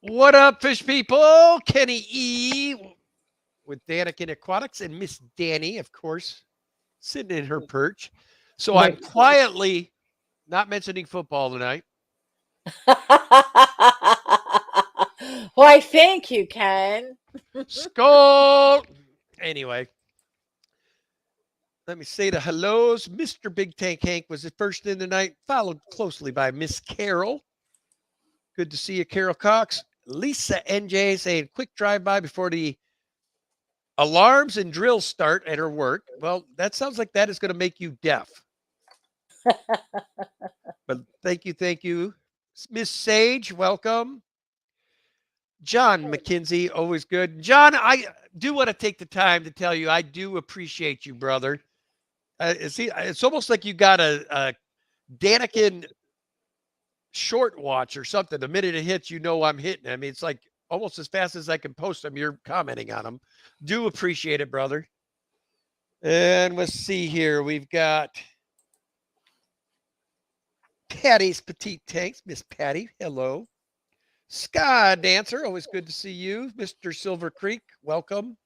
What up, fish people? Kenny E with Danikin Aquatics and Miss Danny, of course, sitting in her perch. So I'm quietly not mentioning football tonight. Why, thank you, Ken. Skull. Anyway, let me say the hellos. Mr. Big Tank Hank was the first in tonight, followed closely by Miss Carol. Good to see you, Carol Cox. Lisa NJ saying quick drive by before the alarms and drills start at her work. Well, that sounds like that is going to make you deaf. But thank you. Miss Sage, welcome. John McKenzie, always good. John, I do want to take the time to tell you I do appreciate you, brother. See, it's almost like you got a Danikin short watch or something. The minute it hits, you know I'm hitting. I mean, it's like almost as fast as I can post them, you're commenting on them. Do appreciate it, brother. And let's see here. We've got Patty's Petite Tanks. Miss Patty, hello. Sky Dancer, always good to see you. Mr. Silver Creek, welcome.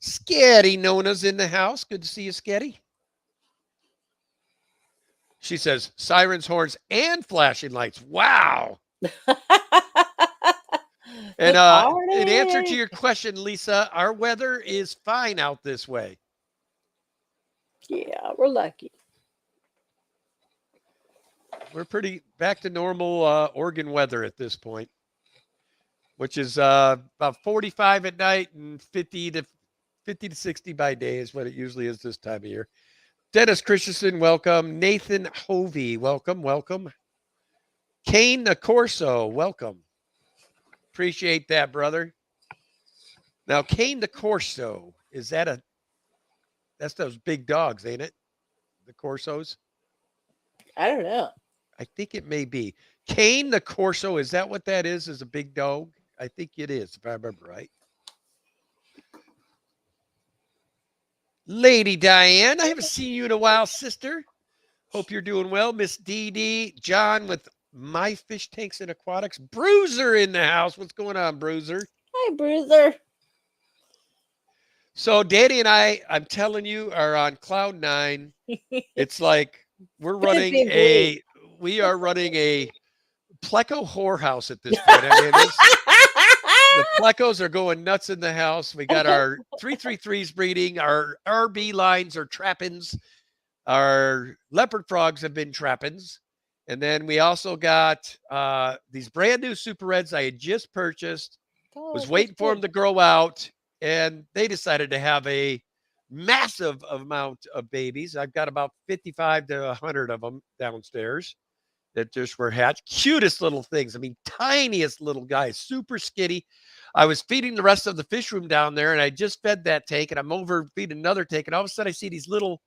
Sketty Nona's in the house. Good to see you, Sketty. She says sirens, horns, and flashing lights. Wow. And in answer to your question, Lisa, our weather is fine out this way. Yeah, we're lucky. We're pretty back to normal Oregon weather at this point, which is about 45 at night and 50 to 60 by day is what it usually is this time of year. Dennis Christensen, welcome. Nathan Hovey, welcome. Kane Corso, welcome. Appreciate that, brother. Now, Kane Corso, that's those big dogs, ain't it? The Corsos? I don't know. I think it may be. Kane the Corso, is that what that is a big dog? I think it is, if I remember right. Lady Diane, I haven't seen you in a while, sister. Hope you're doing well. Miss Dee Dee, John with My Fish Tanks and Aquatics. Bruiser in the house. What's going on, Bruiser? Hi, Bruiser. So Danny and I'm telling you, are on cloud nine. It's like we are running a Pleco whorehouse at this point. I mean, the Plecos are going nuts in the house. We got our 333s breeding. Our RB lines are trappings. Our leopard frogs have been trappings. And then we also got these brand new Super Reds I had just purchased. Was waiting for them to grow out. And they decided to have a massive amount of babies. I've got about 55 to 100 of them downstairs that just were hatched. Cutest little things. I mean, tiniest little guys, super skitty. I was feeding the rest of the fish room down there, and I just fed that tank, and I'm over feeding another tank, and all of a sudden I see these little,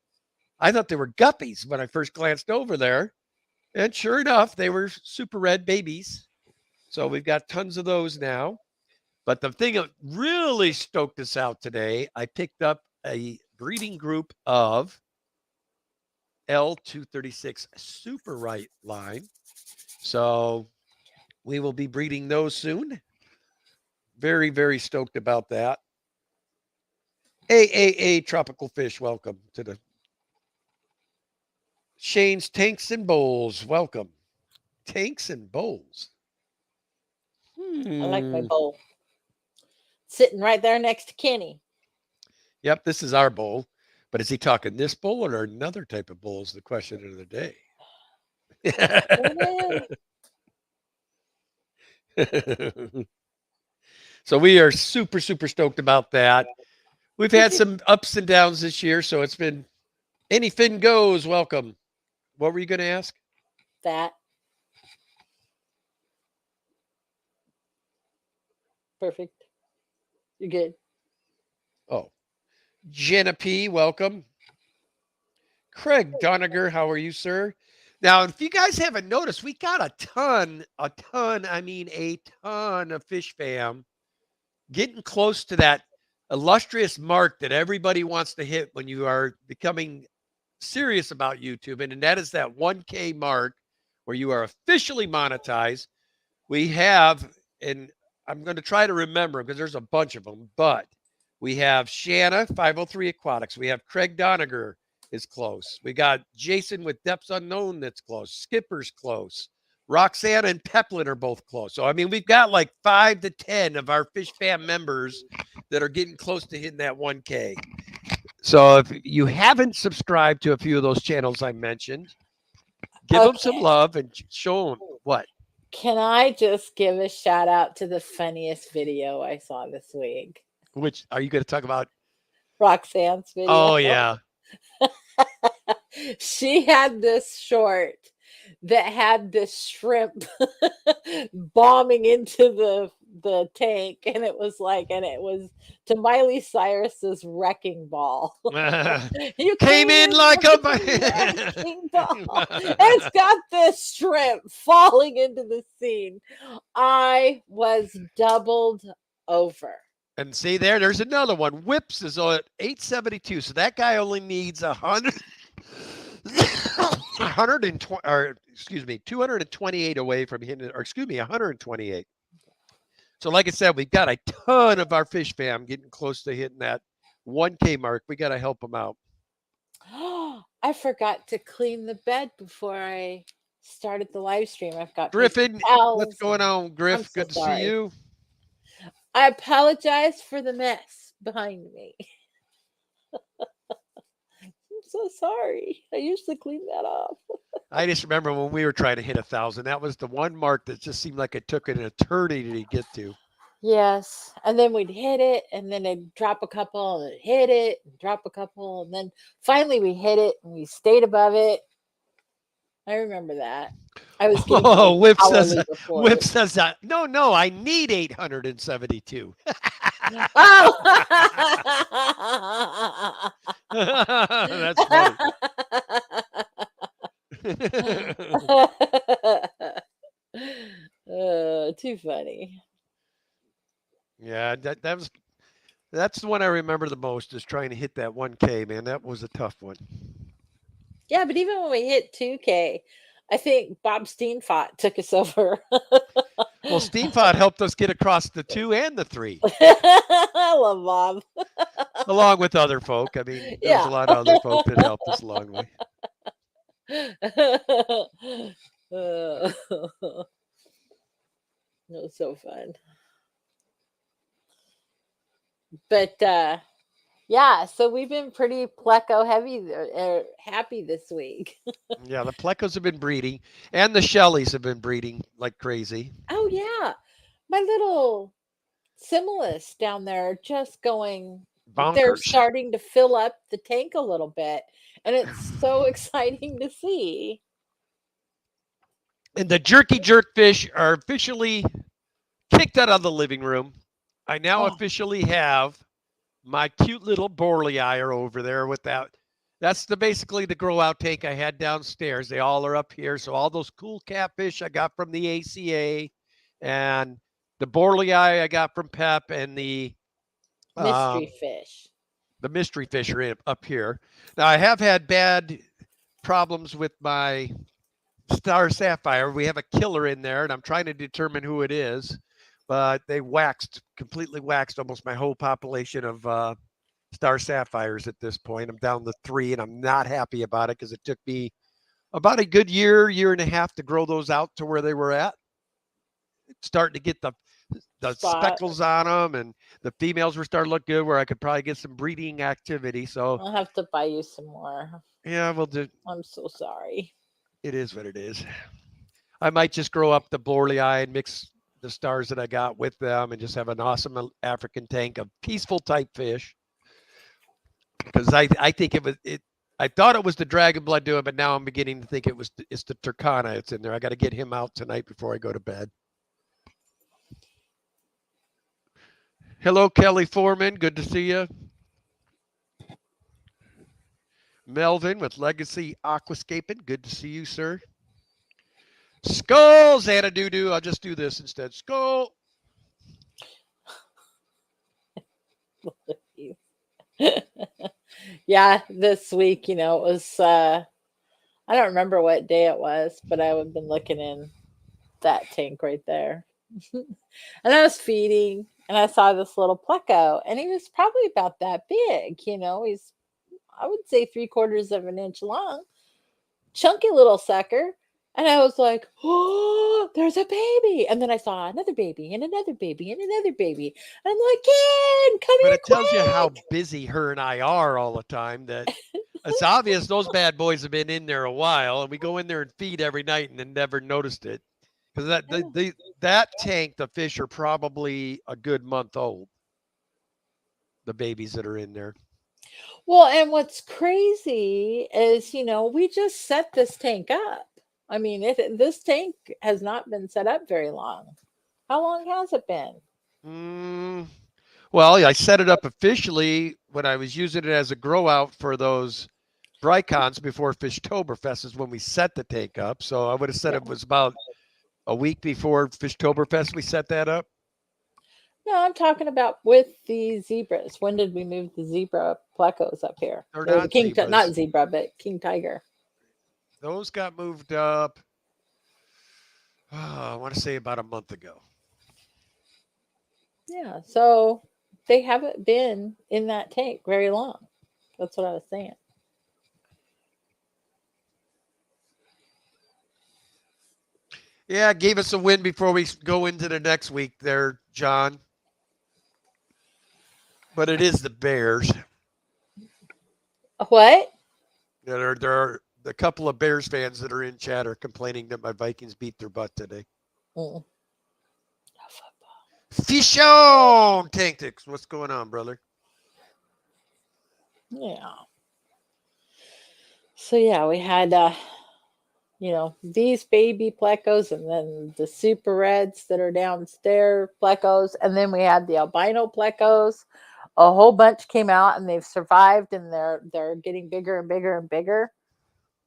I thought they were guppies when I first glanced over there. And sure enough, they were Super Red babies. So we've got tons of those now. But the thing that really stoked us out today, I picked up a breeding group of L236 Super Right line. So we will be breeding those soon. Very, very stoked about that. AAA Tropical Fish, welcome to the Shane's Tanks and Bowls. Welcome. Tanks and Bowls. I like my bowl. Sitting right there next to Kenny. Yep, this is our bowl. But is he talking this bowl or another type of bowl is the question of the day. So we are super, super stoked about that. We've had some ups and downs this year, so it's been anything goes. Welcome. What were you going to ask? That. Perfect. You're good. Oh, Jenna P, welcome. Craig Doniger, how are you, sir? Now, if you guys haven't noticed, we got a ton of fish fam getting close to that illustrious mark that everybody wants to hit when you are becoming serious about YouTube. And that is that 1K mark where you are officially monetized. We have and I'm going to try to remember because there's a bunch of them, but we have Shanna, 503 Aquatics. We have Craig Doniger is close. We got Jason with Depths Unknown that's close. Skipper's close. Roxanne and Peplin are both close. So, I mean, we've got like 5 to 10 of our Fish Fam members that are getting close to hitting that 1K. So if you haven't subscribed to a few of those channels I mentioned, give them some love and show them what. Can I just give a shout out to the funniest video I saw this week? Which are you going to talk about? Roxanne's video. Oh, yeah. She had this short that had this shrimp bombing into the tank, and it was to Miley Cyrus's Wrecking Ball. You came in like a wrecking ball. It's got this shrimp falling into the scene. I was doubled over. And see there's another one. Whips is on 872. So that guy only needs 228 away from hitting it, or 128. So like I said, we've got a ton of our Fish Fam getting close to hitting that 1K mark. We got to help them out. I forgot to clean the bed before I started the live stream. I've got Griffin. What's going on, Griff? Good to see you. I apologize for the mess behind me. I'm so sorry. I usually clean that up. I just remember when we were trying to hit 1,000. That was the one mark that just seemed like it took an eternity to get to. Yes. And then we'd hit it, and then it'd drop a couple, and hit it, and drop a couple, and then finally we hit it, and we stayed above it. I remember that. I was Whip says that. No, I need 872. Oh. That's funny. Too funny. Yeah, that's the one I remember the most, is trying to hit that 1K, man. That was a tough one. Yeah, but even when we hit 2K, I think Bob Steenfot took us over. Well, Steenfot helped us get across the 2 and the 3. I love Bob. Along with other folk. I mean, there's a lot of other folk that helped us along the way. It was so fun. But yeah, so we've been pretty pleco heavy, happy this week. Yeah, the plecos have been breeding, and the Shelleys have been breeding like crazy. Oh yeah, my little Similis down there are just going bonkers. They're starting to fill up the tank a little bit, and it's so exciting to see. And the jerky jerk fish are officially kicked out of the living room. I now officially have my cute little Borlei over there with that. That's basically the grow out tank I had downstairs. They all are up here. So all those cool catfish I got from the ACA, and the Borlei I got from Pep, and the mystery fish. The mystery fish are up here. Now I have had bad problems with my Star Sapphire. We have a killer in there, and I'm trying to determine who it is. But they completely waxed almost my whole population of Star Sapphires at this point. I'm down to 3, and I'm not happy about it because it took me about a good year and a half to grow those out to where they were at. It's starting to get the speckles on them, and the females were starting to look good where I could probably get some breeding activity. So I'll have to buy you some more. Yeah, we'll do. I'm so sorry. It is what it is. I might just grow up the Borlei and mix the stars that I got with them and just have an awesome African tank of peaceful type fish. Because I think I thought it was the dragon blood doing, but now I'm beginning to think it's the Turkana that's in there. I got to get him out tonight before I go to bed. Hello, Kelly Foreman. Good to see you. Melvin with Legacy Aquascaping. Good to see you, sir. Skulls, Anna Doo-Doo. I'll just do this instead. Skull. Yeah, this week, it was, I don't remember what day it was, but I have been looking in that tank right there. And I was feeding, and I saw this little pleco, and he was probably about that big. He's, I would say, 3/4 of an inch long, chunky little sucker. And I was like, oh, there's a baby. And then I saw another baby and another baby and another baby. And I'm like, Ken, come But here it tells you how quick. busy her and I are all the time that it's obvious those bad boys have been in there a while, and we go in there and feed every night and then never noticed it. Because that tank, the fish are probably a good month old. The babies that are in there. Well, and what's crazy is, we just set this tank up. I mean, this tank has not been set up very long. How long has it been? Well, I set it up officially when I was using it as a grow out for those Brycons before Fishtoberfest is when we set the tank up. So I would have said Yeah. it was about a week before Fishtoberfest we set that up. No, I'm talking about with the zebras. When did we move the zebra plecos up here? They're Or the not king, zebras. not zebra, but king tiger. Those got moved up, I want to say about a month ago. Yeah, so they haven't been in that tank very long. That's what I was saying. Yeah, gave us a win before we go into the next week there, John. But it is the Bears. What? There are a couple of Bears fans that are in chat are complaining that my Vikings beat their butt today. Mm. Fish on Tactics. What's going on, brother? Yeah. So yeah, we had these baby plecos, and then the super reds that are downstairs plecos, and then we had the albino plecos. A whole bunch came out, and they've survived, and they're getting bigger and bigger and bigger.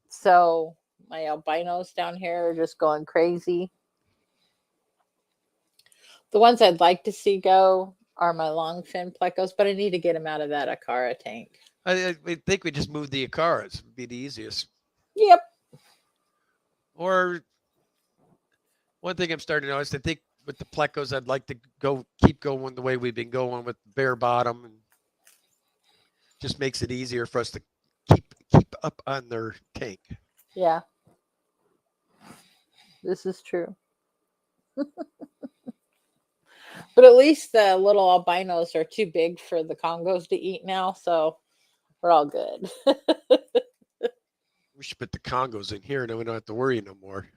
So my albinos down here are just going crazy. The ones I'd like to see go are my longfin plecos, but I need to get them out of that Akara tank. I think we just moved the Akaras. Would be the easiest. Yep. Or one thing I'm starting to notice, I think with the plecos, I'd like to keep going the way we've been going with bare bottom, and just makes it easier for us to keep up on their tank. Yeah. This is true. But at least the little albinos are too big for the Congos to eat now, so we're all good. We should put the Congos in here, and then we don't have to worry no more.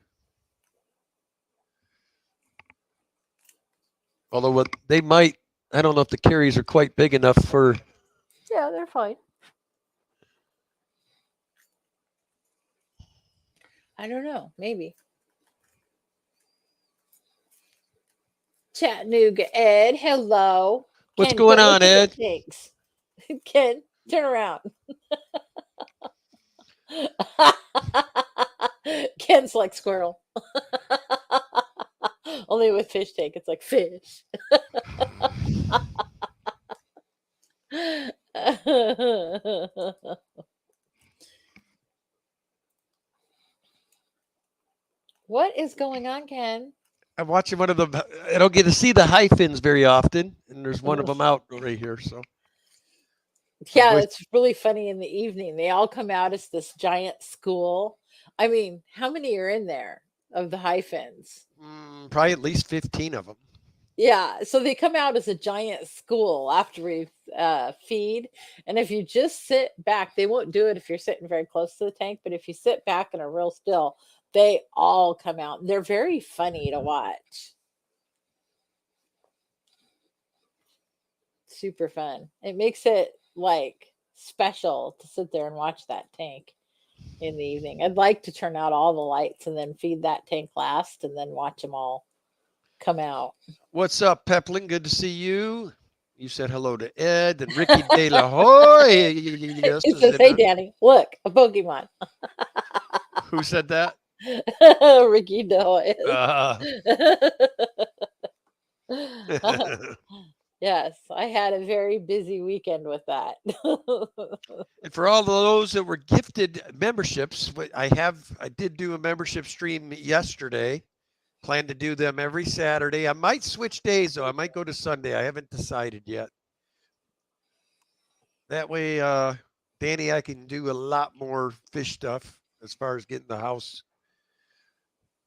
Although what they might, I don't know if the carries are quite big enough for. Yeah, they're fine. I don't know. Maybe. Chattanooga Ed, hello. What's Ken, going quit on, looking at Ed? things. Ken, turn around. Ken's like squirrel. Only with fish tank, it's like fish. What is going on, Ken? I'm watching one of them. I don't get to see the high fins very often, and there's one of them out right here. So yeah, it's really funny in the evening. They all come out as this giant school. I mean, how many are in there of the high fins? Probably at least 15 of them. Yeah, so they come out as a giant school after we feed. And if you just sit back, they won't do it if you're sitting very close to the tank, but if you sit back and are real still, they all come out. They're very funny to watch. Super fun. It makes it like special to sit there and watch that tank in the evening. I'd like to turn out all the lights and then feed that tank last and then watch them all come out. What's up, Peplin? Good to see you. You said hello to Ed and Ricky De La Hoy. Yes, he says, hey, Danny, look, a Pokemon. Who said that? Ricky Doyle. Yes, I had a very busy weekend with that. And for all those that were gifted memberships, I did do a membership stream yesterday. Plan to do them every Saturday. I might switch days though. I might go to Sunday. I haven't decided yet. That way, Danny, I can do a lot more fish stuff as far as getting the house.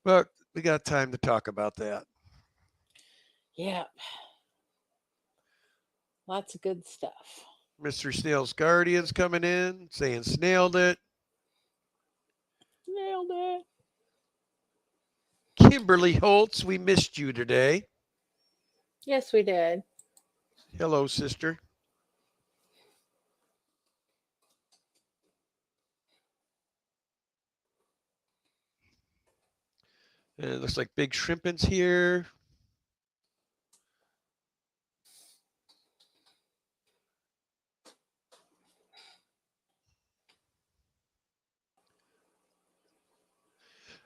But we got time to talk about that. Yeah. Lots of good stuff. Mr. Snail's Guardian's coming in saying snailed it. Nailed it. Kimberly Holtz, we missed you today. Yes, we did. Hello, sister. And it looks like Big Shrimpin's here.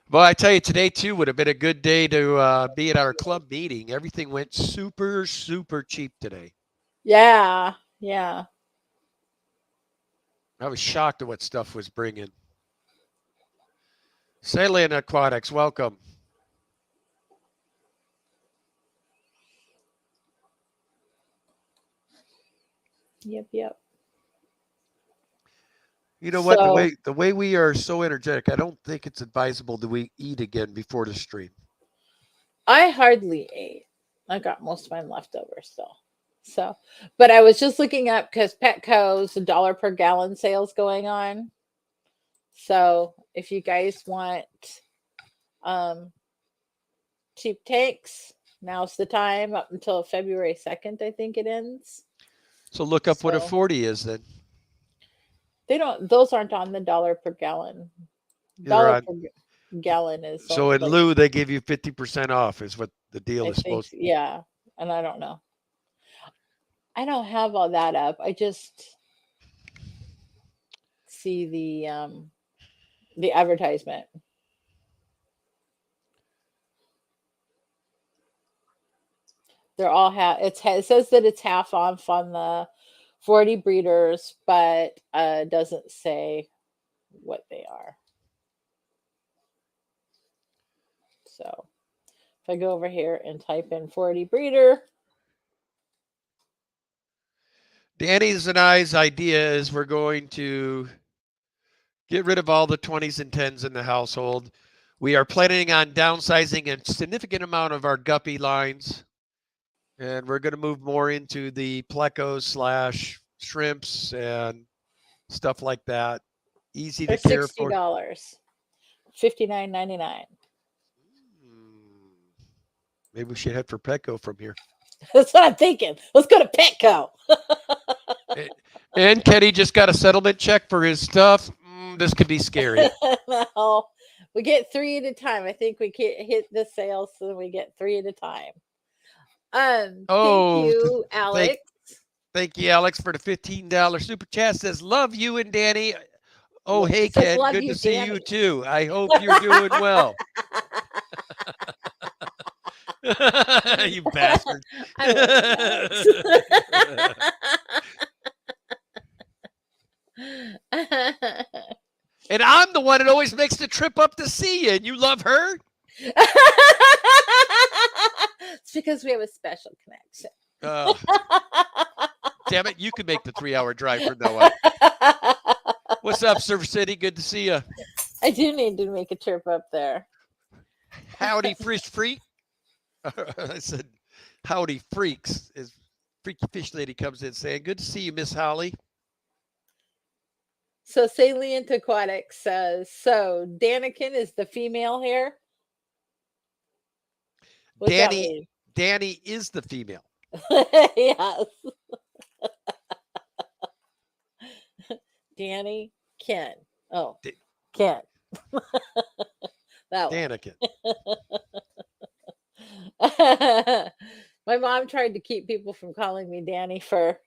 Well, I tell you, today too would have been a good day to be at our club meeting. Everything went super, super cheap today. Yeah. Yeah. I was shocked at what stuff was bringing. Salient Aquatics, welcome. Yep. You know what? So- The way we are so energetic, I don't think it's advisable that we eat again before the stream. I hardly ate. I got most of mine left over still. So, but I was just looking up because Petco's $1 per gallon sales going on. So if you guys want cheap tanks, now's the time up until February 2nd, I think it ends. So look up what a So- 40 is then. Those aren't on the $1 per gallon. They're Dollar on- per gallon is So in like, lieu, they give you 50% off is what the deal I is think, supposed to be. yeah, and I don't know. I don't have all that up. I just see the advertisement. They're all it says that it's half off on the 40 breeders, but doesn't say what they are. So if I go over here and type in 40 breeder, Danny's and I's idea is we're going to get rid of all the 20s and 10s in the household. We are planning on downsizing a significant amount of our guppy lines. And we're going to move more into the plecos / shrimps and stuff like that. Easy to they're care for. $60, $59.99. Maybe we should head for Petco from here. That's what I'm thinking. Let's go to Petco. And Kenny just got a settlement check for his stuff. This could be scary. No, we get 3 at a time. I think we can't hit the sales, so we get 3 at a time. Oh, thank you, Alex. Thank you, Alex, for the $15 super chat. Says, love you and Danny. Oh, Well, hey, it says, Ken. "Love Good you, to see Danny." you, too. I hope you're doing well. You bastard. I love Alex. And I'm the one that always makes the trip up to see you, and you love her? It's because we have a special connection. Damn it, you could make the 3-hour drive for Noah. What's up, Surfer City? Good to see you. I do need to make a trip up there. Howdy, Fish Freak. I said, howdy, freaks. As Freaky Fish Lady comes in saying, good to see you, Miss Holly. So Salient Aquatics says, so Danikin is the female here? What's that mean? Danny is the female. Yes. Danny Ken. Oh, Ken. That one. Danikin. My mom tried to keep people from calling me Danny for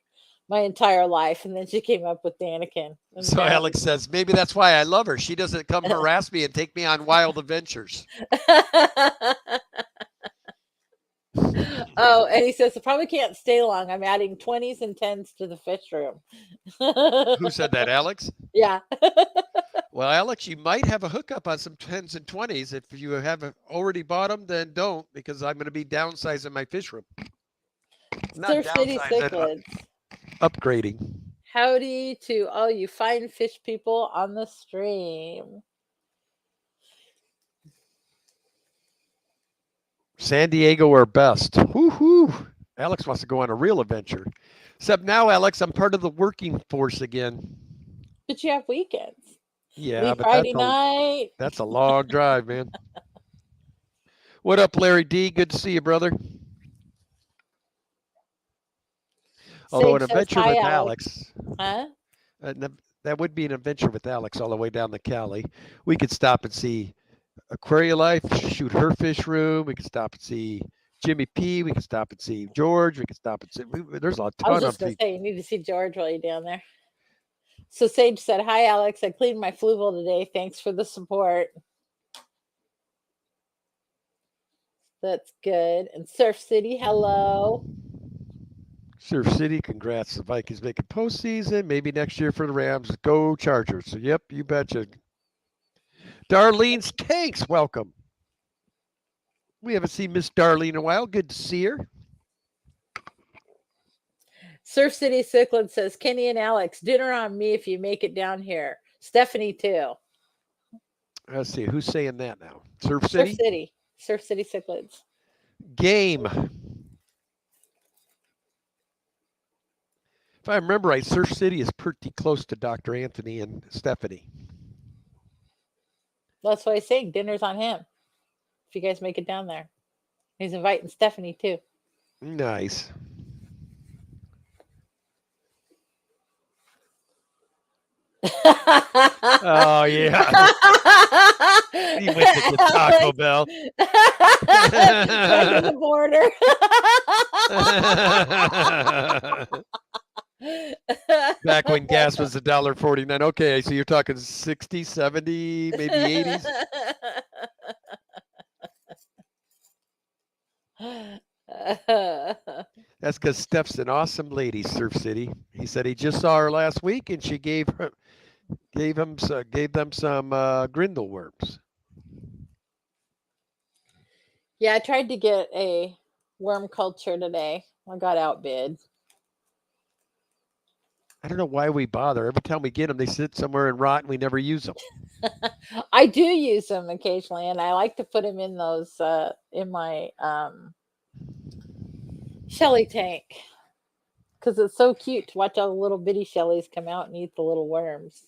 my entire life, and then she came up with Danikin. And So Danny. Alex says, maybe that's why I love her. She doesn't come harass me and take me on wild adventures. Oh, and he says, I probably can't stay long. I'm adding 20s and 10s to the fish room. Who said that, Alex? Yeah. Well, Alex, you might have a hookup on some 10s and 20s. If you haven't already bought them, then don't, because I'm going to be downsizing my fish room. Not Surf City downsizing, Cichlids. upgrading. Howdy to all you fine fish people on the stream. San Diego or best. Woo-hoo. Alex wants to go on a real adventure. Except now, Alex, I'm part of the working force again. But you have weekends. Yeah, Leave but Friday night. that's a long drive, man. What up, Larry D? Good to see you, brother. Although an Sage says, adventure "Hi, with Alex." Huh? That would be an adventure with Alex all the way down to Cali. We could stop and see Aquarialife, shoot her fish room. We could stop and see Jimmy P. We could stop and see George. We could stop and see. There's a I was ton of just gonna people. say you need to see George while you're down there. So Sage said, "Hi, Alex. I cleaned my Fluval today. Thanks for the support." That's good. And Surf City, hello. Surf City, congrats. The Vikings making postseason. Maybe next year for the Rams. Go Chargers. So, yep, you betcha. Darlene's Tanks, welcome. We haven't seen Miss Darlene in a while. Good to see her. Surf City Cichlid says, "Kenny and Alex, dinner on me if you make it down here." Stephanie too. Let's see. Who's saying that now? Surf Surf City? City. Surf City Cichlids. Game. If I remember right, Surf City is pretty close to Dr. Anthony and Stephanie. That's why I say dinner's on him. If you guys make it down there. He's inviting Stephanie too. Nice. Oh, yeah. He went to the Taco Bell. Right to the border. Back when gas was $1.49. Okay, so you're talking 60, 70, maybe 80s. That's because Steph's an awesome lady, Surf City. He said he just saw her last week, and she gave them some grindle worms. Yeah, I tried to get a worm culture today. I got outbid. I don't know why we bother. Every time we get them, they sit somewhere and rot, and we never use them. I do use them occasionally, and I like to put them in those in my Shelly tank because it's so cute to watch all the little bitty Shellies come out and eat the little worms.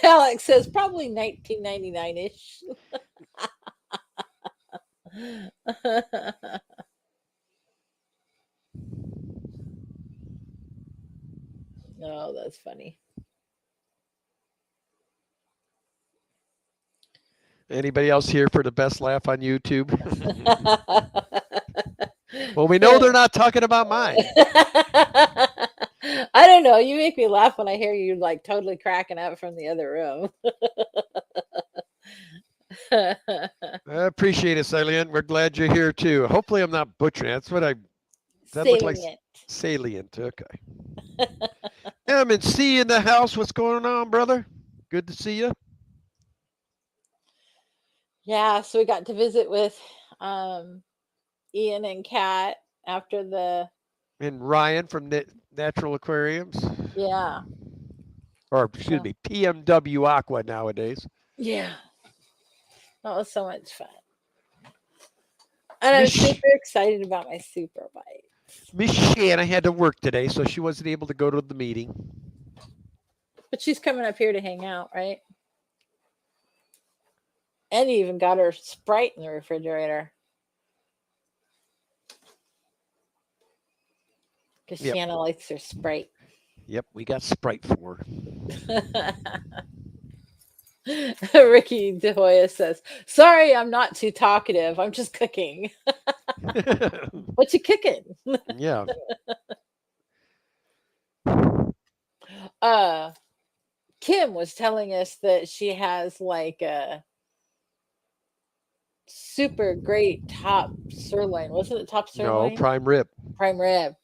Alex says probably 1999-ish. Oh, that's funny. Anybody else here for the best laugh on YouTube? Well, we know they're not talking about mine. I don't know. You make me laugh when I hear you like totally cracking up from the other room. I appreciate it, Silent. We're glad you're here too. Hopefully, I'm not butchering. That's what I. That looked like salient. Okay. M&C in the house. What's going on, brother? Good to see you. Yeah, so we got to visit with Ian and Kat after the. And Ryan from Natural Aquariums. Yeah. Or excuse me, PMW Aqua nowadays. Yeah. That was so much fun. And I'm super excited about my super bite. Miss Shanna had to work today, so she wasn't able to go to the meeting. But she's coming up here to hang out, right? And you even got her Sprite in the refrigerator. Because Shanna likes her Sprite. Yep, we got Sprite for her. Ricky De Hoya says, "Sorry, I'm not too talkative. I'm just cooking." What you cooking? Yeah. Kim was telling us that she has like a super great top sirloin. Wasn't it top sirloin? No, prime rib. Prime rib.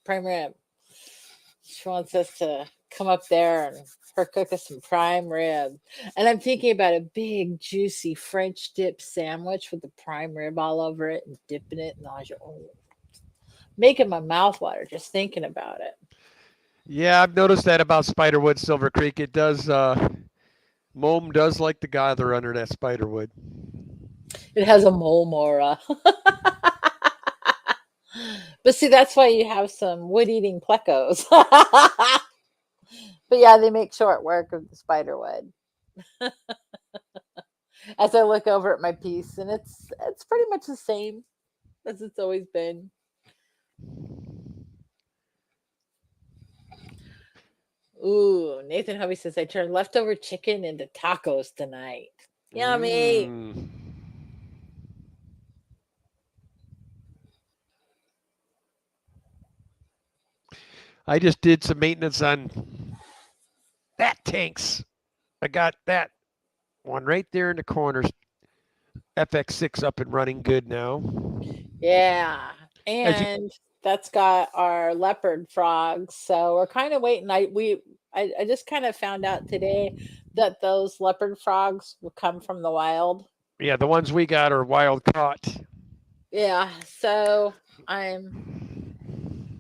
She wants us to come up there and her cook us some prime rib. And I'm thinking about a big, juicy French dip sandwich with the prime rib all over it and dipping it in oh, making my mouth water just thinking about it. Yeah, I've noticed that about Spiderwood Silver Creek. It does Mome does like to gather under that Spiderwood. It has a mole mora. But see, that's why you have some wood-eating plecos. But yeah, they make short work of the spiderwood. As I look over at my piece, and it's pretty much the same as it's always been. Ooh, Nathan Hubby says I turned leftover chicken into tacos tonight. Yummy. Mm. I just did some maintenance on that tanks. I got that one right there in the corner. FX6 up and running good now. Yeah. And that's got our leopard frogs. So we're kind of waiting. I just kind of found out today that those leopard frogs will come from the wild. Yeah, the ones we got are wild caught. Yeah, so I'm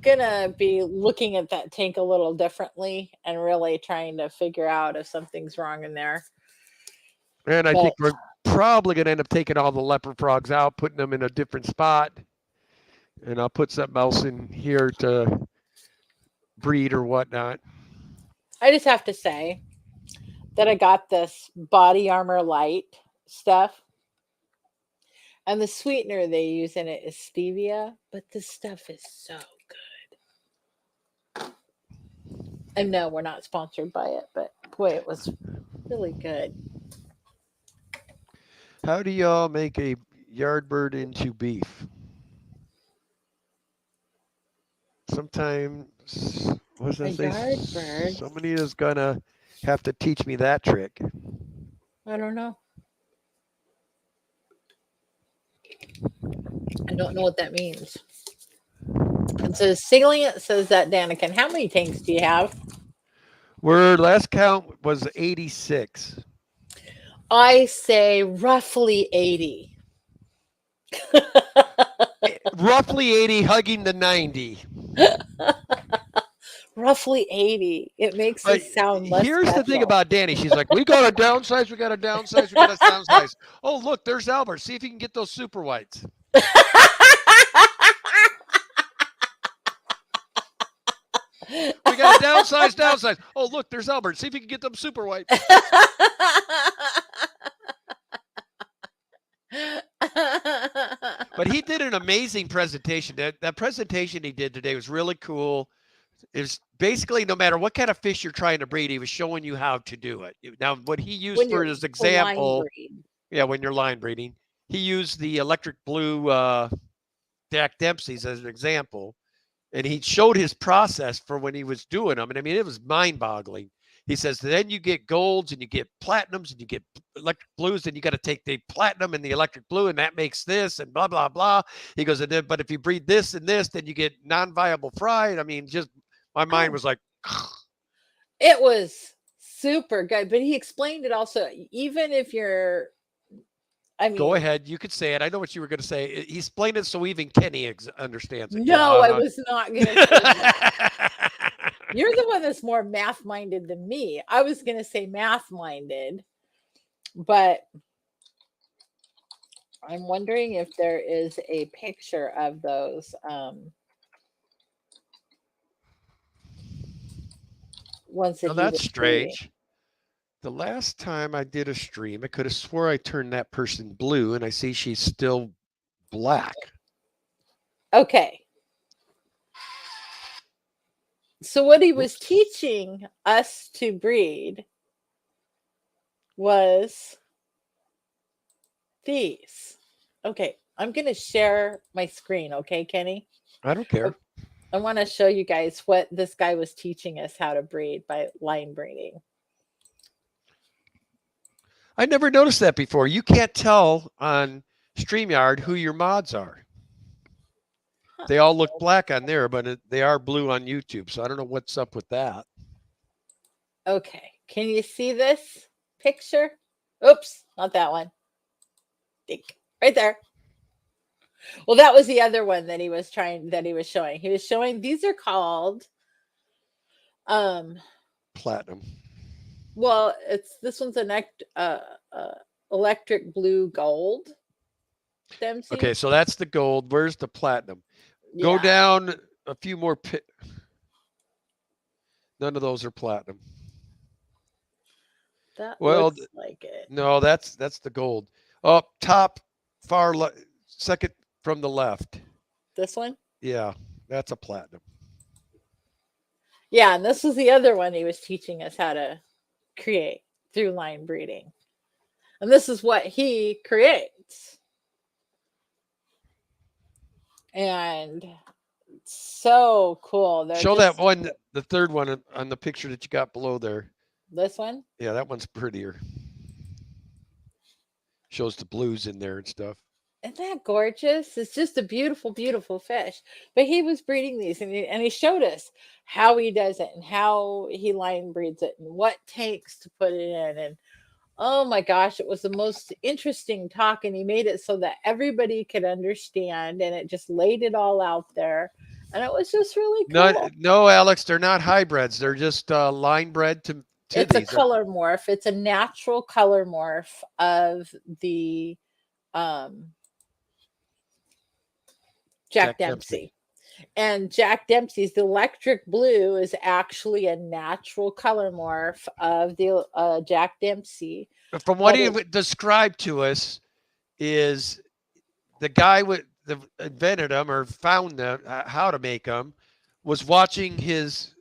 gonna be looking at that tank a little differently and really trying to figure out if something's wrong in there. And I think we're probably gonna end up taking all the leopard frogs out, putting them in a different spot. And I'll put something else in here to breed or whatnot. I just have to say that I got this body armor light stuff. And the sweetener they use in it is stevia, but this stuff is so good. And no, we're not sponsored by it, but boy, it was really good. How do y'all make a yard bird into beef? Sometimes, what's that say? Yard bird? Somebody is gonna have to teach me that trick. I don't know. I don't know what that means. It says salient says that Daniken. How many tanks do you have? Where last count was 86. I say roughly 80. Roughly 80, hugging the 90. Roughly 80. It makes it sound less. Here's special. the thing about Danny. She's like, we got to downsize, we got to downsize, we got to downsize. Oh, look, there's Albert. See if you can get those super whites. We got to downsize. Oh, look, there's Albert. See if you can get them super whites. But he did an amazing presentation. That presentation he did today was really cool. It was basically no matter what kind of fish you're trying to breed, he was showing you how to do it. Now, what he used for his example, when you're line breeding, he used the electric blue Jack Dempsey's as an example. And he showed his process for when he was doing them. And I mean, it was mind-boggling. He says, then you get golds and you get platinums and you get electric blues, and you got to take the platinum and the electric blue, and that makes this and blah, blah, blah. He goes, and then, but if you breed this and this, then you get non-viable fry. I mean, just my mind was like. It was super good. But he explained it also, even if you're, I mean, go ahead. You could say it. I know what you were going to say. He explained it so even Kenny understands it. No, I was not going to say that. You're the one that's more math-minded than me. I was going to say math-minded, but I'm wondering if there is a picture of those. Once now that's strange. The last time I did a stream, I could have swore I turned that person blue, and I see she's still black. Okay. So what he was teaching us to breed was these. Okay, I'm going to share my screen, okay, Kenny? I don't care. I want to show you guys what this guy was teaching us how to breed by line breeding. I never noticed that before. You can't tell on StreamYard who your mods are. They all look black on there, but they are blue on YouTube. So I don't know what's up with that. Okay. Can you see this picture? Oops, not that one. Dink. Right there. Well, that was the other one that he was showing. He was showing these are called Platinum. well, it's this one's an electric blue gold. Dempsey. Okay, so that's the gold. Where's the platinum? Go Yeah. down a few more. None of those are platinum. That Well, looks like it. no, that's the gold. Up top, far second from the left. This one? Yeah, that's a platinum. Yeah, and this was the other one he was teaching us how to create through line breeding. And this is what he creates. And so cool. Show that one, the third one on the picture that you got below there. This one? Yeah, that one's prettier. Shows the blues in there and stuff. Isn't that gorgeous? It's just a beautiful, beautiful fish. But he was breeding these, and he showed us how he does it and how he line breeds it and what tanks to put it in. And oh my gosh, it was the most interesting talk. And he made it so that everybody could understand, and it just laid it all out there. And it was just really cool. No, Alex, they're not hybrids. They're just line bred to it's these. A color morph. It's a natural color morph of the Jack Dempsey. And Jack Dempsey's the electric blue is actually a natural color morph of the Jack Dempsey. From what he described to us, is the guy that invented them or found them, how to make them, was watching his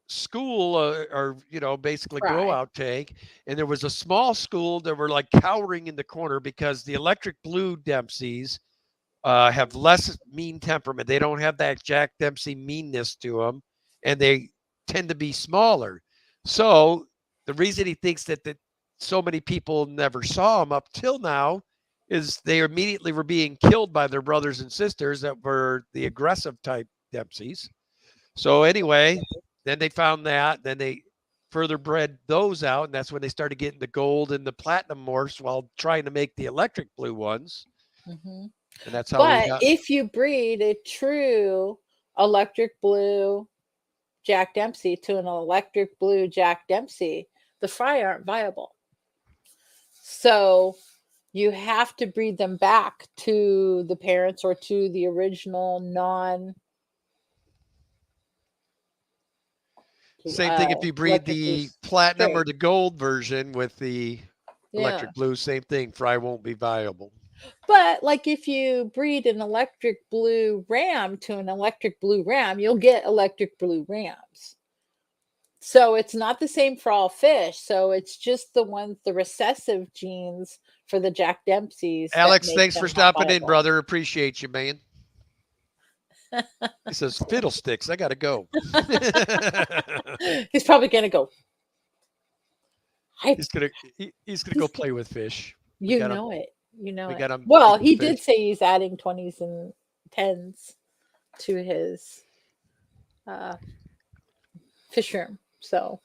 school or basically grow out tank, and there was a small school that were like cowering in the corner because the electric blue Dempseys have less mean temperament. They don't have that Jack Dempsey meanness to them, and they tend to be smaller. So the reason he thinks that so many people never saw them up till now is they immediately were being killed by their brothers and sisters that were the aggressive type Dempseys. So anyway, then they found that. Then they further bred those out, and that's when they started getting the gold and the platinum morphs while trying to make the electric blue ones. Mm-hmm. And that's how. But if you breed a true electric blue Jack Dempsey to an electric blue Jack Dempsey, the fry aren't viable. So you have to breed them back to the parents or to the original Same thing if you breed the platinum or the gold version with the electric blue, same thing. Fry won't be viable. But like if you breed an electric blue ram to an electric blue ram, you'll get electric blue rams. So it's not the same for all fish. So it's just the recessive genes for the Jack Dempseys. Alex, thanks for stopping in, brother. Appreciate you, man. He says, fiddlesticks, I got to go. He's probably going to go. He's gonna go play with fish. You know it. It. him. Well, he did say he's adding 20s and 10s to his fish room. So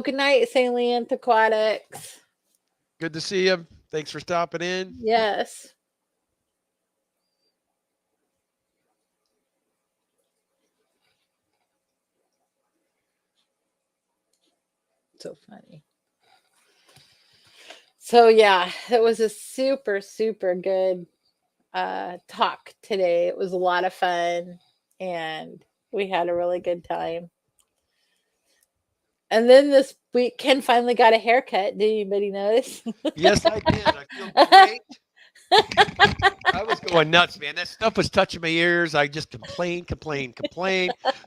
good night, Salient Aquatics. Good to see you. Thanks for stopping in. Yes. So funny. So yeah, it was a super, super good talk today. It was a lot of fun and we had a really good time. And then this week, Ken finally got a haircut. Did anybody notice? Yes, I did. I feel great. I was going nuts, man. That stuff was touching my ears. I just complained.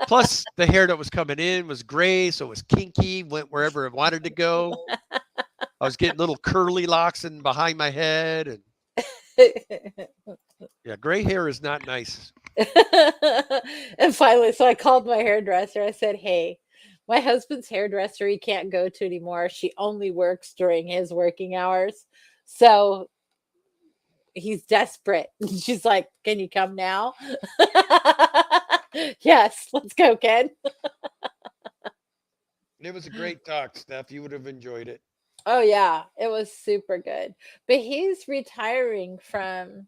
Plus, the hair that was coming in was gray, so it was kinky, went wherever it wanted to go. I was getting little curly locks in behind my head. And yeah, gray hair is not nice. And finally, so I called my hairdresser. I said, hey, my husband's hairdresser, he can't go to anymore. She only works during his working hours. So he's desperate. She's like, can you come now? Yes, let's go, Ken. It was a great talk, Steph. You would have enjoyed it. Oh yeah, it was super good. But he's retiring from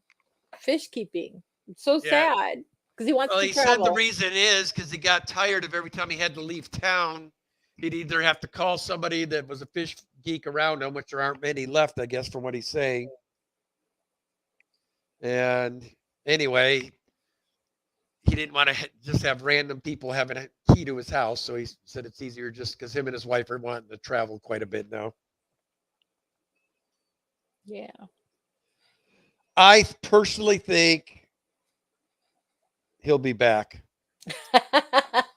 fish keeping. It's so Yeah. sad because he wants Well, to he said the travel. reason is because he got tired of every time he had to leave town. He'd either have to call somebody that was a fish geek around him, which there aren't many left, I guess, from what he's saying. And anyway, he didn't want to just have random people having a key to his house. So he said it's easier just because him and his wife are wanting to travel quite a bit now. Yeah. I personally think he'll be back.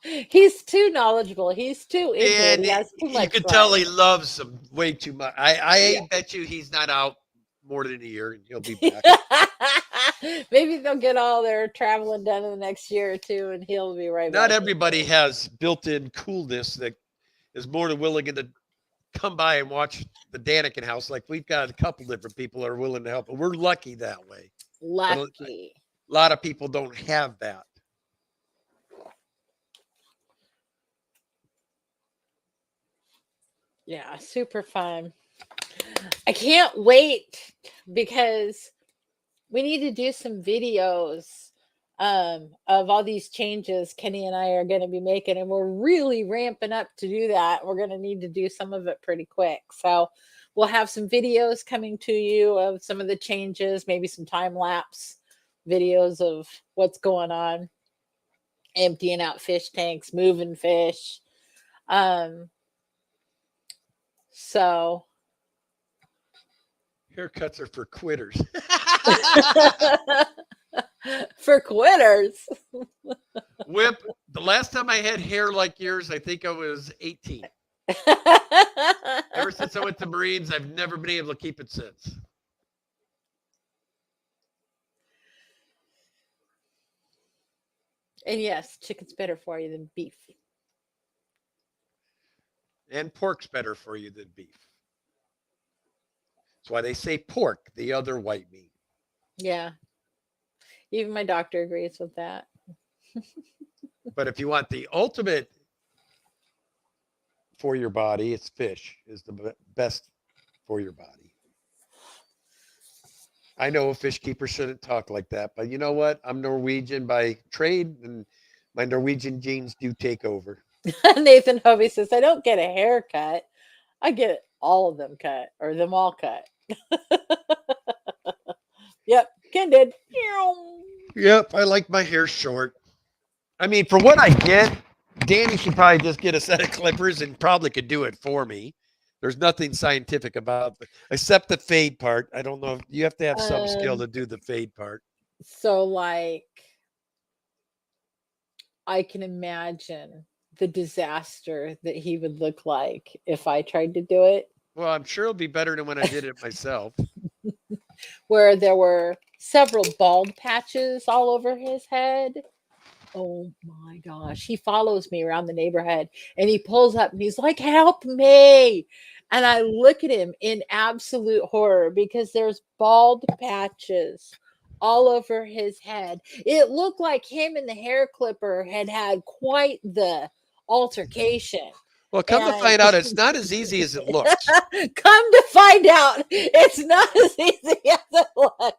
He's too knowledgeable. He's too into it. And He has too you much can fun. tell he loves them way too much. I Yeah. bet you he's not out more than a year and he'll be back. Maybe they'll get all their traveling done in the next year or two, and he'll be right Not back. everybody has built-in coolness that is more than willing to come by and watch the Daniken house. Like we've got a couple different people that are willing to help. And we're lucky that way. But Lucky. a lot of people don't have that. Yeah, super fun. I can't wait because we need to do some videos of all these changes Kenny and I are going to be making, and we're really ramping up to do that. We're going to need to do some of it pretty quick. So we'll have some videos coming to you of some of the changes, maybe some time lapse videos of what's going on, emptying out fish tanks, moving fish. So Haircuts are for quitters. for quitters. Whip, the last time I had hair like yours, I think I was 18. Ever since I went to Marines, I've never been able to keep it since. And yes, chicken's better for you than beef. And pork's better for you than beef. That's why they say pork, the other white meat. Yeah. Even my doctor agrees with that. But if you want the ultimate for your body, it's fish is the best for your body. I know a fish keeper shouldn't talk like that, but you know what? I'm Norwegian by trade, and my Norwegian genes do take over. Nathan Hovey says, I don't get a haircut. I get all of them cut or them all cut. Yep, Ken did. Yep, I like my hair short. I mean, for what I get, Danny should probably just get a set of clippers and probably could do it for me. There's nothing scientific about it, except the fade part. I don't know if you have to have some skill to do the fade part. So, like, I can imagine the disaster that he would look like if I tried to do it, Well, I'm sure it'll be better than when I did it myself. where there were several bald patches all over his head. Oh my gosh. He follows me around the neighborhood and he pulls up and he's like, help me. And I look at him in absolute horror because there's bald patches all over his head. It looked like him and the hair clipper had had quite the altercation. Well, come to And find out, it's not as easy as it looks. come to find out, it's not as easy as it looks.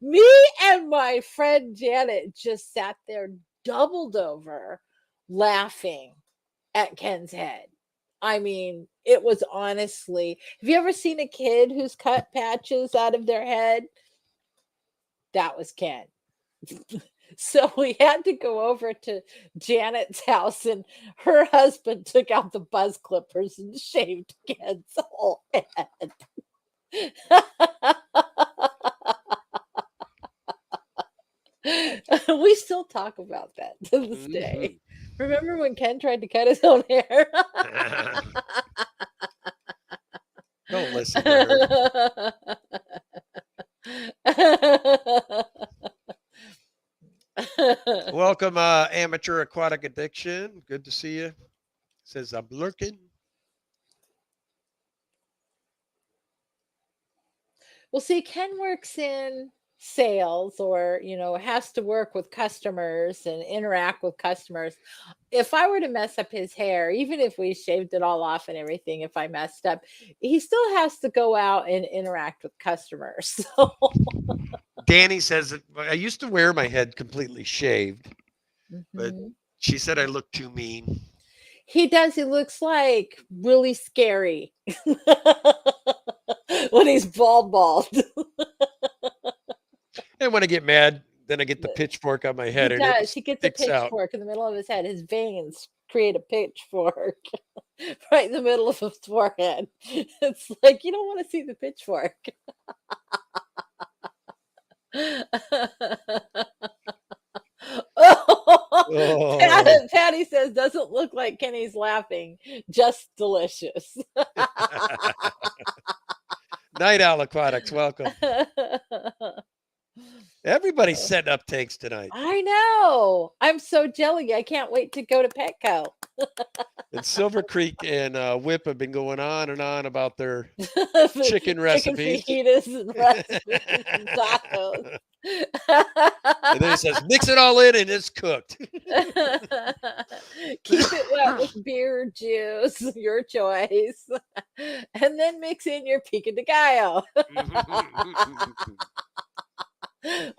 Me and my friend Janet just sat there doubled over laughing at Ken's head. I mean, it was honestly, have you ever seen a kid who's cut patches out of their head? That was Ken. So we had to go over to Janet's house, and her husband took out the buzz clippers and shaved Ken's whole head. We still talk about that to this day. Remember when Ken tried to cut his own hair? Don't listen to her. Welcome, Amateur Aquatic Addiction. Good to see you. Says I'm lurking. Well, see, Ken works in sales or, has to work with customers and interact with customers. If I were to mess up his hair, even if we shaved it all off and everything, if I messed up, he still has to go out and interact with customers. So, Danny says that I used to wear my head completely shaved, but mhm. she said I look too mean. He does. He looks like really scary when he's bald. And when I get mad, then I get the pitchfork on my He head and it does. He gets a sticks out. pitchfork in the middle of his head. His veins create a pitchfork right in the middle of his forehead. It's like you don't want to see the pitchfork. Oh, Oh. Patty says doesn't look like Kenny's laughing, just delicious. Night Owl Aquatics, welcome. Everybody's setting up tanks tonight. I know. I'm so jelly. I can't wait to go to Petco. And Silver Creek and Whip have been going on and on about their chicken recipes. fajitas and recipes and tacos. And then he says, mix it all in and it's cooked. Keep it wet with beer or juice, your choice. And then mix in your pico de gallo.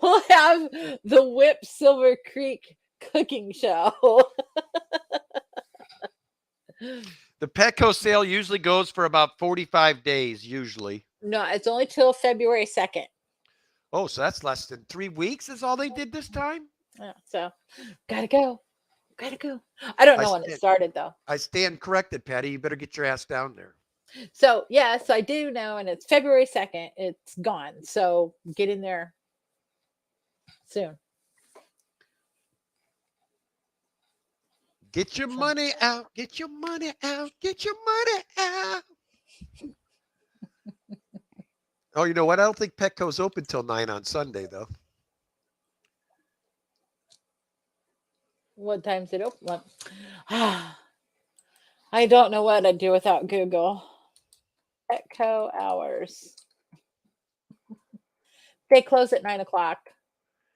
We'll have the Whip Silver Creek cooking show. The Petco sale usually goes for about 45 days, usually. No, it's only till February 2nd. Oh, so that's less than 3 weeks is all they did this time? Yeah, so gotta go. Gotta go. I don't know when it started though. I stand corrected, Patty. You better get your ass down there. So yes, I do know, and it's February 2nd. It's gone. So get in there soon. Get your money out. Get your money out. Get your money out. Oh, you know what? I don't think Petco's open till 9 on Sunday, though. What time's it open? I don't know what I'd do without Google. Petco hours. They close at 9 o'clock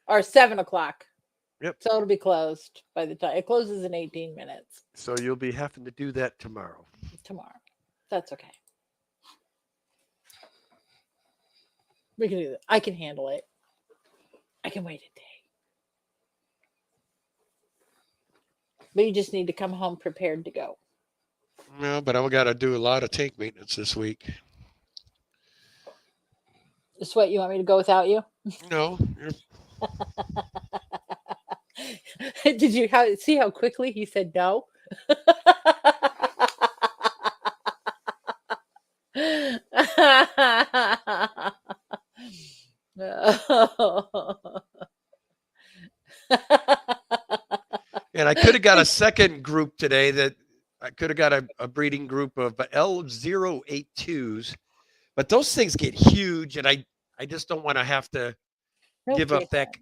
or 7 o'clock. Yep. So it'll be closed by the time it closes in 18 minutes. So you'll be having to do that tomorrow. That's okay. We can do that. I can handle it. I can wait a day. But you just need to come home prepared to go. No, but I've got to do a lot of tank maintenance this week. Just what, you want me to go without you? No. Did you see how quickly he said no? And I could have got a second group today that I could have got a breeding group of L082s, but those things get huge, and I just don't want to have to give up that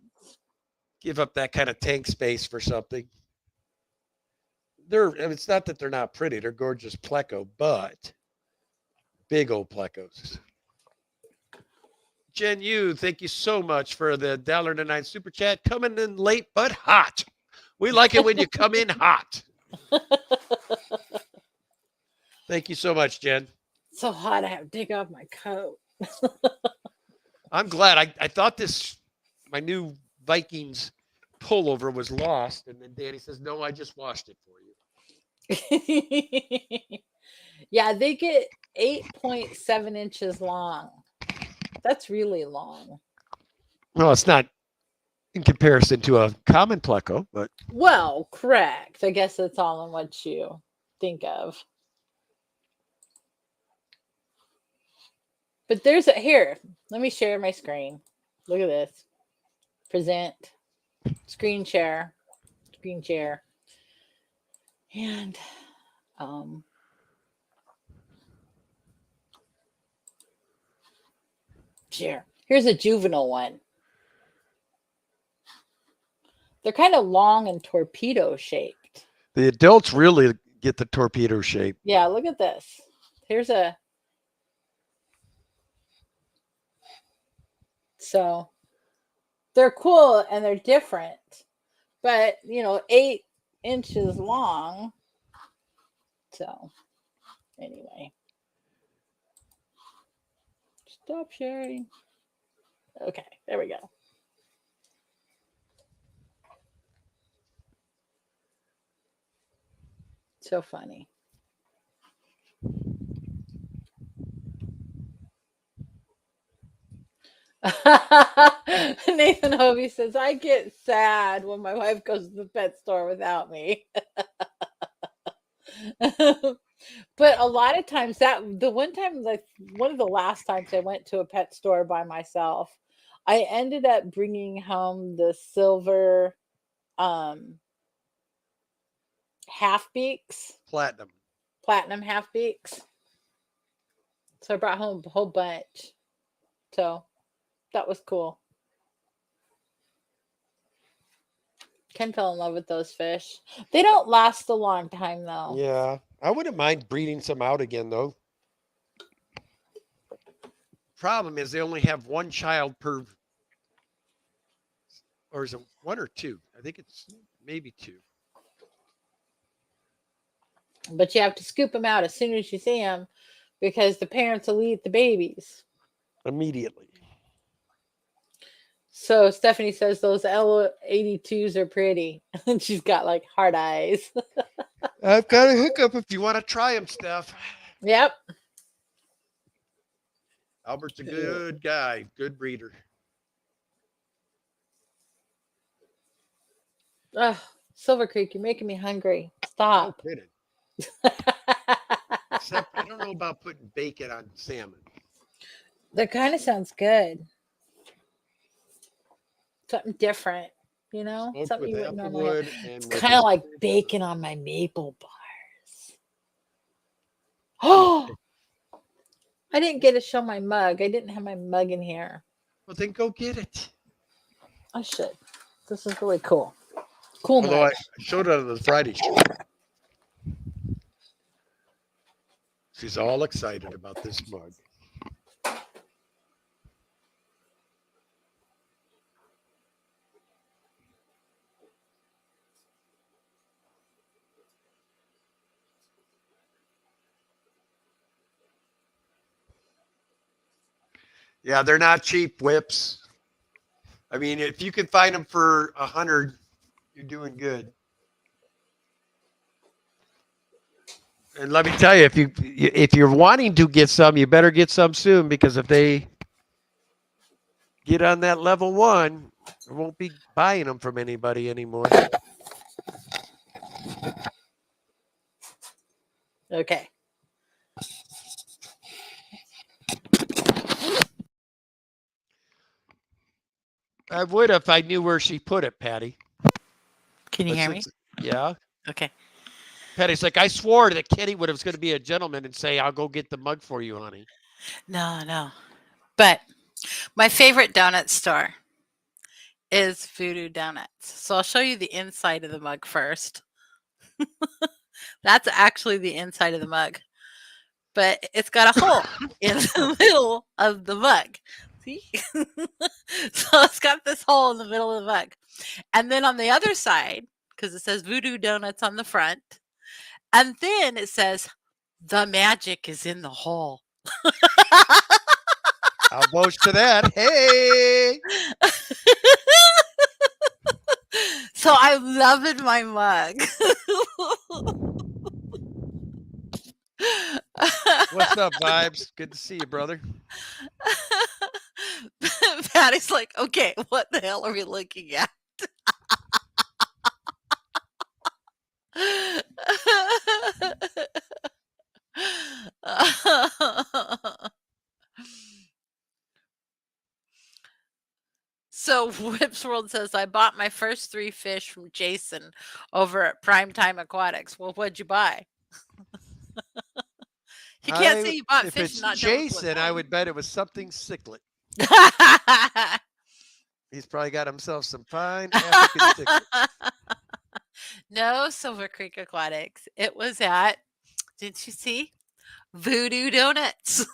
kind of tank space for something. It's not that they're not pretty; they're gorgeous pleco, but big old plecos. Jen Yu, thank you so much for the $1.09 super chat. Coming in late but hot. We like it when you come in hot. Thank you so much, Jen. It's so hot I have to take off my coat. I'm glad. I thought my new Vikings pullover was lost, and then Danny says, no, I just washed it for you. Yeah, they get 8.7 inches long. That's really long. Well, it's not in comparison to a common pleco, but. Well, correct. I guess that's all in what you think of. But there's here, let me share my screen. Look at this. Present, screen share. And share. Here's a juvenile one. They're kind of long and torpedo shaped. The adults really get the torpedo shape. Yeah, look at this. Here's so they're cool and they're different. But 8 inches long. So anyway. Stop sharing. Okay, there we go. So funny. Nathan Hovey says, I get sad when my wife goes to the pet store without me. But a lot of times one of the last times I went to a pet store by myself, I ended up bringing home the silver half beaks, platinum half beaks. So I brought home a whole bunch. So that was cool. Ken fell in love with those fish. They don't last a long time though. Yeah, I wouldn't mind breeding some out again though. Problem is they only have one child per, or is it one or two? I think it's maybe two. But you have to scoop them out as soon as you see them because the parents will eat the babies Immediately. So Stephanie says those L82s are pretty. And she's got like hard eyes. I've got a hookup if you want to try them, Steph. Yep. Albert's a good guy, good breeder. Oh, Silver Creek, you're making me hungry. Stop. No kidding. Except I don't know about putting bacon on salmon. That kind of sounds good. Something different, Smoked something you with wouldn't normally have. applewood It's and with kind of this- like bacon on my maple bars. Oh, I didn't get to show my mug. I didn't have my mug in here. Well, then go get it. I should. This is really cool. Cool Although mug. I showed it on the Friday show. She's all excited about this mug. Yeah, they're not cheap whips. I mean, if you can find them for 100, you're doing good. And let me tell you, if you're wanting to get some, you better get some soon because if they get on that level 1, I won't be buying them from anybody anymore. Okay. I would if I knew where she put it, Patty. Can you But hear me? since- Yeah. Okay. Patty's like, I swore that Kenny was going to be a gentleman and say, I'll go get the mug for you, honey. No. But my favorite donut store is Voodoo Donuts. So I'll show you the inside of the mug first. That's actually the inside of the mug. But it's got a hole in the middle of the mug. See? So it's got this hole in the middle of the mug. And then on the other side, because it says Voodoo Donuts on the front, and then it says, the magic is in the hole. I'll boast to that. Hey. So I'm loving my mug. What's up, Vibes? Good to see you, brother. Patty's like, okay, what the hell are we looking at? So Whips World says, I bought my first 3 fish from Jason over at Primetime Aquatics. Well, what'd you buy? You can't say you bought If fish it's and not know what Jason, I one. would bet it was something cichlid. He's probably got himself some fine African cichlid. No, Silver Creek Aquatics. It was at, didn't you see? Voodoo Donuts.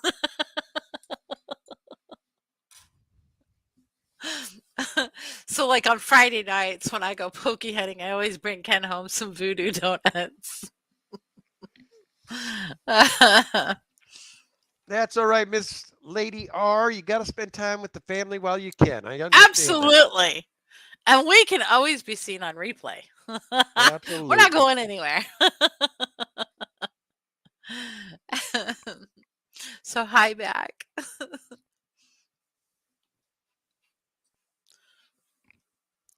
So, like on Friday nights when I go poke hunting, I always bring Ken home some voodoo donuts. That's all right, Miss Lady R. You got to spend time with the family while you can. I understand that. Absolutely. And we can always be seen on replay. We're Absolutely. not going anywhere. So, hi back.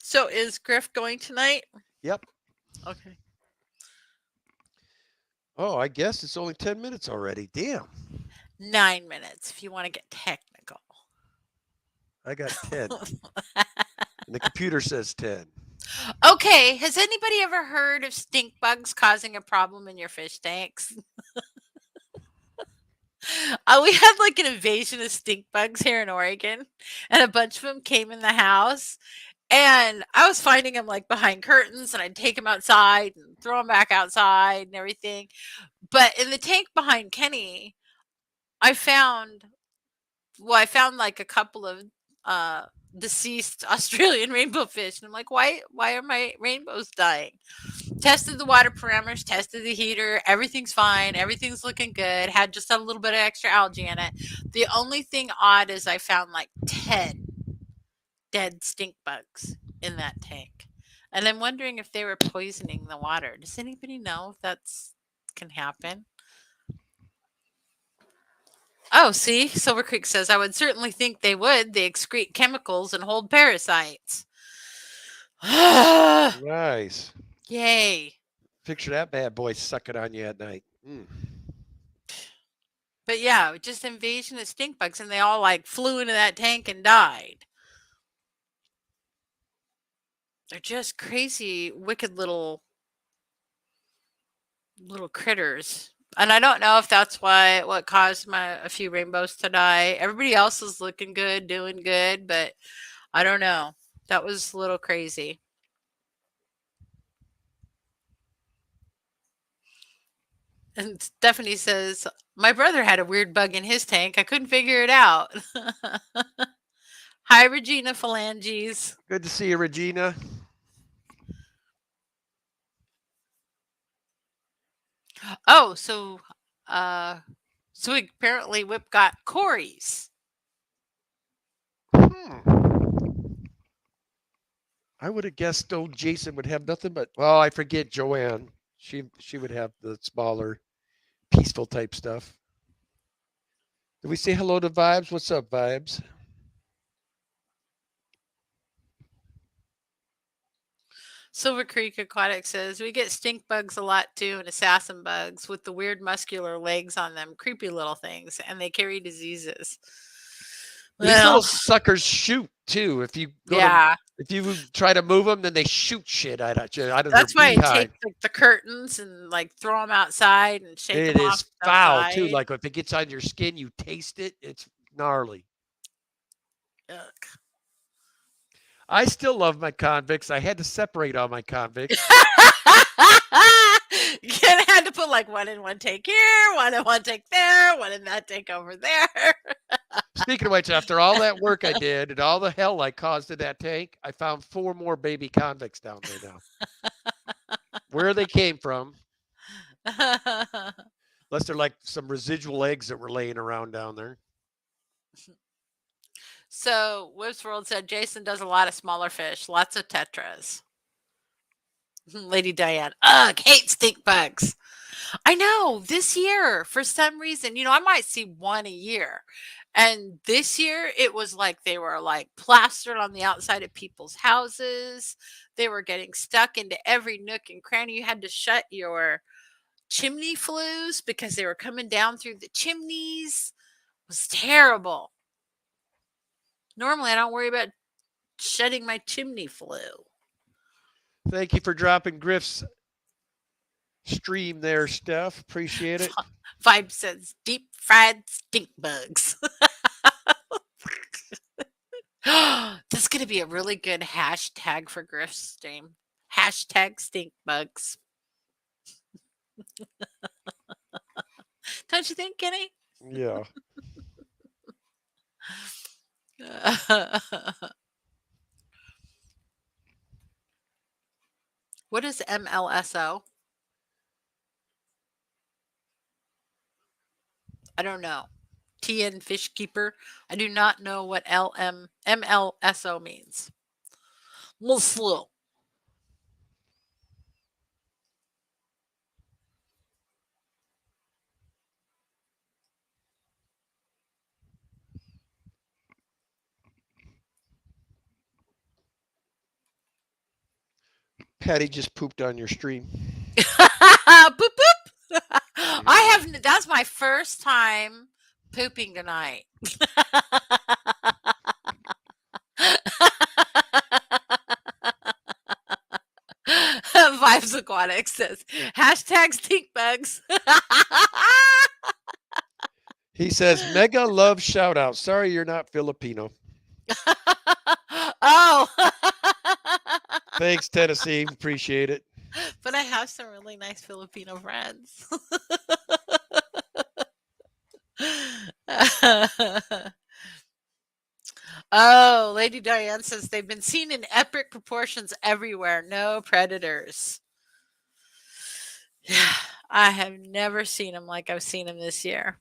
So, is Griff going tonight? Yep. Okay. Oh, I guess it's only 10 minutes already. Damn. 9 minutes if you want to get technical. I got 10. And the computer says 10. Okay, has anybody ever heard of stink bugs causing a problem in your fish tanks? We had like an invasion of stink bugs here in Oregon, and a bunch of them came in the house. And I was finding them like behind curtains, and I'd take them outside and throw them back outside and everything. But in the tank behind Kenny, I found like a couple of deceased Australian rainbow fish, and I'm like, why are my rainbows dying? Tested the water parameters, tested the heater, everything's fine, everything's looking good. Had just a little bit of extra algae in it. The only thing odd is I found like 10 dead stink bugs in that tank, and I'm wondering if they were poisoning the water. Does anybody know if that's can happen? Oh, see, Silver Creek says, I would certainly think they would. They excrete chemicals and hold parasites. Nice. Yay. Picture that bad boy sucking on you at night. Mm. But yeah, just invasion of stink bugs, and they all like flew into that tank and died. They're just crazy, wicked little critters. And I don't know if that's what caused a few rainbows to die. Everybody else is looking good, doing good, but I don't know. That was a little crazy. And Stephanie says, my brother had a weird bug in his tank. I couldn't figure it out. Hi, Regina Phalanges. Good to see you, Regina. Oh, so apparently Whip got Corey's. I would have guessed old Jason would have nothing but, well, I forget Joanne. She would have the smaller, peaceful type stuff. Did we say hello to Vibes? What's up, Vibes? Silver Creek Aquatic says, we get stink bugs a lot too, and assassin bugs with the weird muscular legs on them. Creepy little things, and they carry diseases. These little suckers shoot too. If you if you try to move them, then they shoot shit out of you. That's why I take the curtains and like throw them outside and shake them off. It is foul too. Like if it gets on your skin, you taste it. It's gnarly. Yuck. I still love my convicts. I had to separate all my convicts. You had to put like one in one tank here, one in one tank there, one in that tank over there. Speaking of which, after all that work I did and all the hell I caused in that tank, I found 4 more baby convicts down there now. Where they came from. Unless they're like some residual eggs that were laying around down there. So, Whip's World said Jason does a lot of smaller fish, lots of tetras. Lady Diane, ugh, hate stink bugs. I know this year, for some reason, I might see one a year. And this year it was like they were like plastered on the outside of people's houses. They were getting stuck into every nook and cranny. You had to shut your chimney flues because they were coming down through the chimneys. It was terrible. Normally I don't worry about shutting my chimney flue. Thank you for dropping Griff's stream there, Steph. Appreciate it. Vibe says deep fried stink bugs. This is going to be a really good hashtag for Griff's stream. Hashtag stink bugs. Don't you think, Kenny? Yeah. What is MLSO? I don't know. TN Fish Keeper. I do not know what MLSO means. Muslim. Patty just pooped on your stream. Boop boop. I have. That's my first time pooping tonight. Vibes Aquatic says hashtag stink bugs. He says, mega love shout out. Sorry you're not Filipino. Oh. Thanks, Tennessee. Appreciate it. But I have some really nice Filipino friends. Oh, Lady Diane says they've been seen in epic proportions everywhere. No predators. Yeah, I have never seen them like I've seen them this year.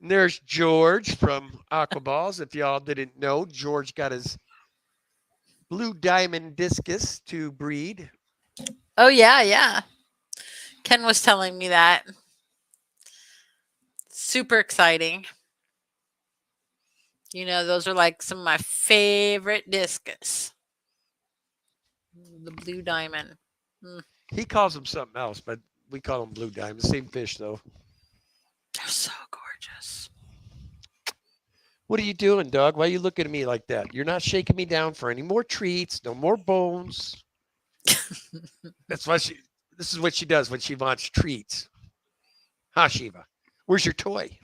And there's George from Aquaballs. If y'all didn't know, George got his blue diamond discus to breed. Oh, yeah. Ken was telling me that. Super exciting. You know, those are like some of my favorite discus. The blue diamond. He calls them something else, but we call them blue diamond. Same fish, though. They're so gorgeous. What are you doing, dog? Why are you looking at me like that? You're not shaking me down for any more treats, no more bones. That's why this is what she does when she wants treats. Huh, Shiva? Where's your toy?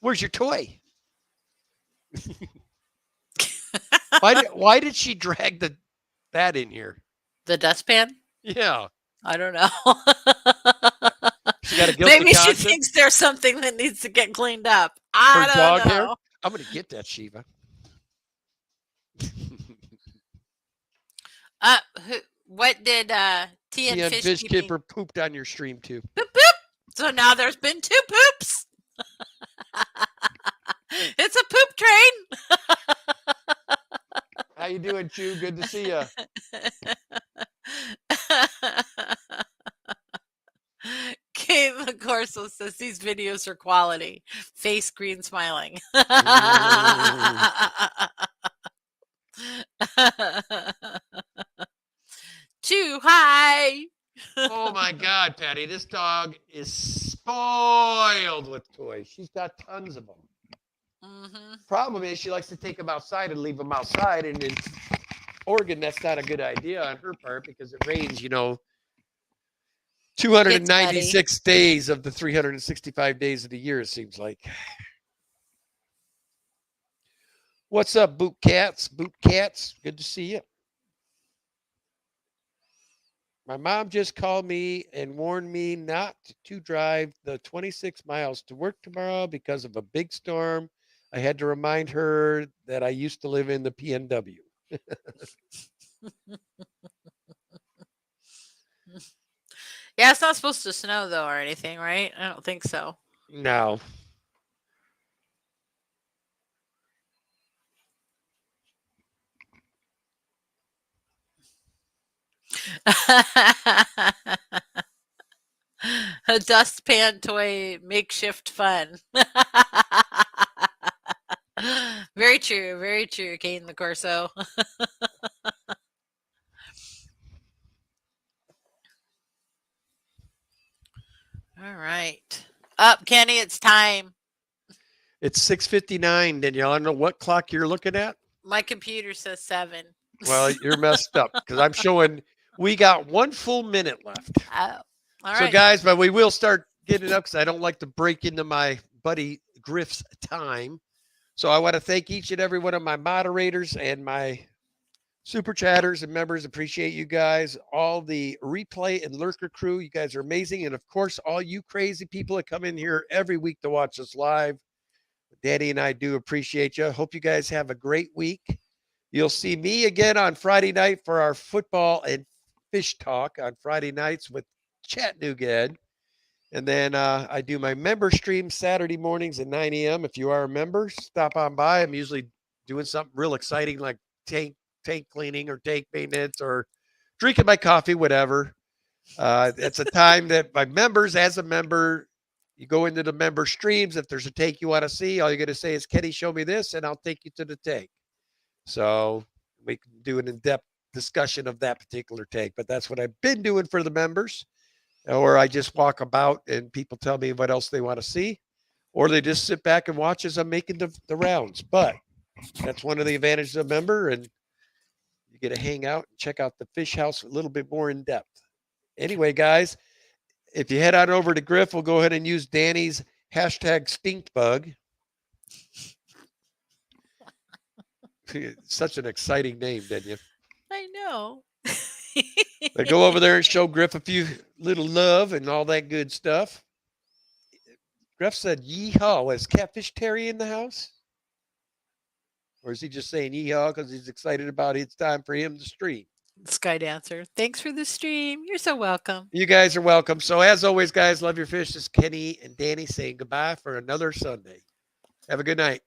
Where's your toy? Why did she drag that in here? The dustpan? Yeah. I don't know. She got a guilty Maybe she conscience thinks there's something that needs to get cleaned up. for I dog don't hair. know. I'm gonna get that, Shiva. What did TN TN Fish Fish Keeping- Keeper pooped on your stream too. Boop, boop. So now there's been 2 poops. It's a poop train. How you doing, Chew? Good to see you. Kate McCorso says these videos are quality. Face green smiling. Too high. Oh my God, Patty, this dog is spoiled with toys. She's got tons of them. Mm-hmm. Problem is, she likes to take them outside and leave them outside. And in Oregon, that's not a good idea on her part because it rains, 296 days of the 365 days of the year, it seems like. What's up, Boot Cats? Boot Cats, good to see you. My mom just called me and warned me not to drive the 26 miles to work tomorrow because of a big storm. I had to remind her that I used to live in the PNW. Yeah, it's not supposed to snow though or anything, right? I don't think so. No. A dustpan toy makeshift fun. Very true, Kane the Corso. All right. Up, Kenny, it's time. It's 6:59. Danielle, I don't know what clock you're looking at. My computer says 7. Well, you're messed up because I'm showing we got 1 full minute left. Oh, all So, right. guys, but we will start getting it up because I don't like to break into my buddy Griff's time. So I want to thank each and every one of my moderators and my super chatters and members. Appreciate you guys. All the replay and lurker crew. You guys are amazing. And of course, all you crazy people that come in here every week to watch us live. Daddy and I do appreciate you. Hope you guys have a great week. You'll see me again on Friday night for our football and fish talk on Friday nights with Chattanooga Ed. And then I do my member stream Saturday mornings at 9 a.m. If you are a member, stop on by. I'm usually doing something real exciting like tank cleaning or tank maintenance or drinking my coffee, whatever. It's a time that my members, as a member, you go into the member streams. If there's a tank you want to see, all you got to say is, Kenny, show me this, and I'll take you to the tank. So we can do an in-depth discussion of that particular tank. But that's what I've been doing for the members. Or I just walk about and people tell me what else they want to see. Or they just sit back and watch as I'm making the rounds. But that's one of the advantages of a member. And you get to hang out and check out the fish house a little bit more in depth. Anyway, guys, if you head on over to Griff, we'll go ahead and use Danny's hashtag stinkbug. Such an exciting name, didn't you? I know. But go over there and show Griff a few little love and all that good stuff. Griff said, yeehaw. Is Catfish Terry in the house? Or is he just saying yeehaw because he's excited about it's time for him to stream? Sky Dancer, thanks for the stream. You're so welcome. You guys are welcome. So as always, guys, love your fish. This is Kenny and Danny saying goodbye for another Sunday. Have a good night.